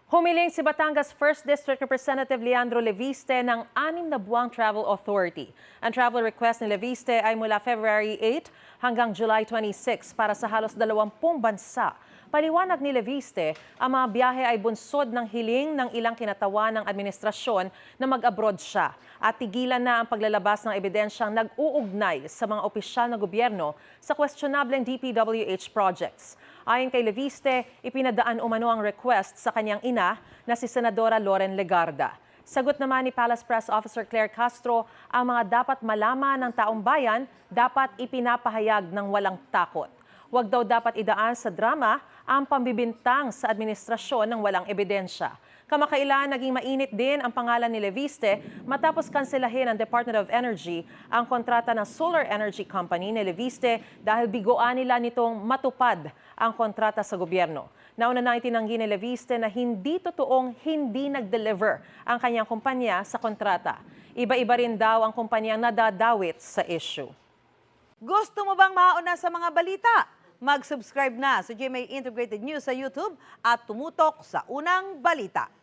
Humiling si Batangas 1st District Representative Leandro Leviste ng 6 na buwang travel authority. Ang travel request ni Leviste ay mula February 8 hanggang July 26 para sa halos 20 bansa. Paliwanag ni Leviste, ang mga biyahe ay bunsod ng hiling ng ilang kinatawan ng administrasyon na mag-abroad siya at tigilan na ang paglalabas ng ebidensyang nag-uugnay sa mga opisyal na gobyerno sa questionableng DPWH projects. Ayon kay Leviste, ipinadaan umano ang request sa kanyang ina na si Senadora Loren Legarda. Sagot naman ni Palace Press Officer Claire Castro, ang mga dapat malaman ng taong bayan dapat ipinapahayag ng walang takot. Huwag daw dapat idaan sa drama ang pambibintang sa administrasyon ng walang ebidensya. Kamakailan naging mainit din ang pangalan ni Leviste matapos kanselahin ng Department of Energy ang kontrata ng Solar Energy Company ni Leviste dahil bigoan nila nitong matupad ang kontrata sa gobyerno. Nauna na itinanggi ni Leviste na hindi totoong hindi nag-deliver ang kanyang kumpanya sa kontrata. Iba-iba rin daw ang kumpanyang nadadawit sa issue. Gusto mo bang mauna sa mga balita? Mag-subscribe na sa GMA Integrated News sa YouTube at tumutok sa unang balita.